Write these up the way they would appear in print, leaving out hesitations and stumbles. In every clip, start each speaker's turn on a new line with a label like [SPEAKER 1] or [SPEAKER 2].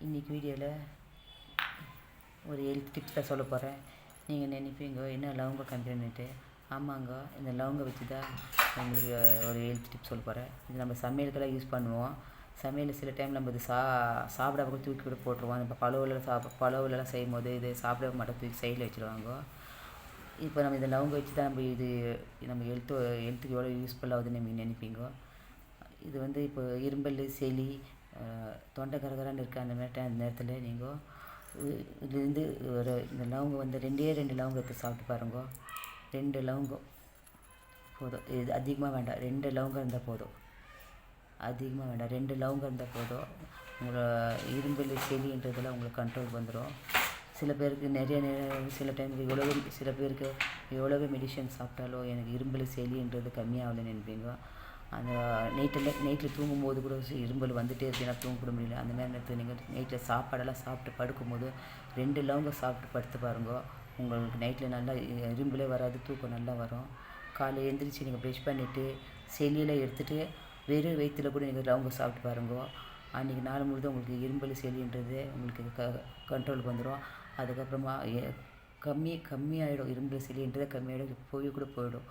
[SPEAKER 1] இன்றைக்கி வீடியோவில் ஒரு ஹெல்த் டிப்ஸ் தான் சொல்ல போகிறேன். நீங்கள் நினைப்பீங்க என்ன லவங்க கம்பெனிட்டு. ஆமாங்க, இந்த லவங்க வச்சு தான் உங்களுக்கு ஒரு ஹெல்த் டிப்ஸ் சொல்ல போகிறேன். இது நம்ம சமையலுக்கெல்லாம் யூஸ் பண்ணுவோம். சமையல் சில டைம் நம்ம இது சாப்பிடாம கூட தூக்கி கூட போட்டுருவோம். நம்ம பழவுலலாம் செய்யும் போது இது சாப்பிட மாட்டோம், தூக்கி சைடில் வச்சுருவாங்க. இப்போ நம்ம இந்த லவங்க வச்சு தான் நம்ம ஹெல்த்துக்கு எவ்வளோ யூஸ்ஃபுல் ஆகுதுன்னு நீங்கள் நினைப்பீங்க. இது வந்து இப்போ இரும்பல், சளி, தொண்டை கரகரன்னு இருக்க அந்த நேரத்தில் நீங்கள் இதுலேருந்து இந்த லவங்கம் வந்து 2 லவங்கம் எடுத்து சாப்பிட்டு பாருங்க. 2 லவங்கம் போதும். இது அதிகமாக வேண்டாம், 2 லவங்கம் இருந்தால் போதும். அதிகமாக வேண்டாம், 2 லவங்கம் இருந்தால் போதும். உங்களை இரும்பல், சளின்றதெல்லாம் உங்களுக்கு கண்ட்ரோல் வந்துடும். சில பேருக்கு சில டைம் சில பேருக்கு எவ்வளவு மெடிசன் சாப்பிட்டாலும் எனக்கு இரும்பல், சளின்றது கம்மியாகலன்னு நினைப்பீங்க. அந்த நைட்டில் தூங்கும்போது கூட இரும்பல் வந்துகிட்டே இருக்கு, ஏன்னா தூங்க கூட முடியல. அந்த மாதிரி நேரத்தில் நீங்கள் நைட்டில் சாப்பாடெல்லாம் சாப்பிட்டு படுக்கும்போது 2 லவங்கம் சாப்பிட்டு படுத்து பாருங்க. உங்களுக்கு நைட்டில் நல்லா இரும்பலே வராது, தூக்கம் நல்லா வரும். காலையில் எழுந்திரிச்சு நீங்கள் ப்ரெஷ் பண்ணிவிட்டு செல்லியில் எடுத்துகிட்டு வெறும் வயிற்றில் கூட நீங்கள் லவங்கம் சாப்பிட்டு பாருங்க. அன்றைக்கி நாள் முழுதும் உங்களுக்கு இரும்பல், சளின்றது உங்களுக்கு கண்ட்ரோலுக்கு வந்துடும். அதுக்கப்புறமா கம்மியாகிடும். இரும்பல், சளின்றது கம்மியாகிடும், போயிடும்.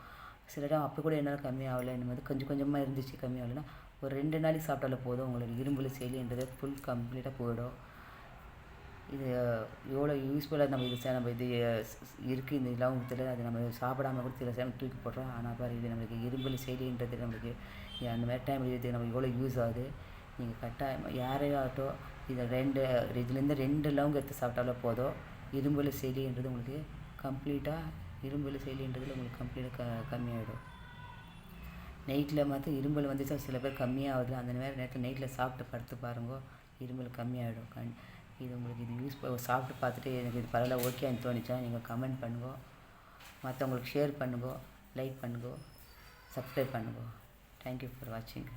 [SPEAKER 1] சில டைம் அப்போ கூட என்னால் கம்மியாகலை, இந்த மாதிரி கொஞ்சமாக இருந்துச்சு, கம்மியாகலைன்னா ஒரு 2 நாளைக்கு சாப்பிட்டாலே போதும். உங்களுக்கு இரும்பல், சளின்றது கம்ப்ளீட்டாக போயிடும். இது எவ்வளோ யூஸ்ஃபுல்லாக நம்ம இது இருக்குது இந்த லவங்கத்தில். அது நம்ம சாப்பிடாம கூட சில டைம் தூக்கி போடுறோம். ஆனால் பாரு, இது நம்மளுக்கு இரும்பல், சளின்றது நம்மளுக்கு அந்த மாதிரி டைம் இது நம்ம எவ்வளோ யூஸ் ஆகுது. நீங்கள் கட்டாயமாக யாரையாகட்டும் இதுலேருந்து 2 லவங்கம் எடுத்து சாப்பிட்டாலே போதும். இரும்பல், சளின்றது உங்களுக்கு கம்ப்ளீட்டாக உங்களுக்கு கம்ப்ளீட்டாக கம்மியாகிடும். நைட்டில் மாத்திரம் இரும்பல் வந்துச்சா சில பேர் கம்மியாகுது. அந்த மாதிரி நேரத்தில் நைட்டில் சாப்பிட்டு படுத்து பாருங்க, இரும்பல் கம்மியாகிடும். இது உங்களுக்கு யூஸ் சாப்பிட்டு பார்த்துட்டு எனக்கு இது பரவாயில்ல, ஓகேன்னு தோணுச்சா நீங்கள் கமெண்ட் பண்ணுங்க, மற்றவங்களுக்கு ஷேர் பண்ணுங்க, லைக் பண்ணுங்க, சப்ஸ்கிரைப் பண்ணுங்க. தேங்க்யூ ஃபார் வாட்சிங்.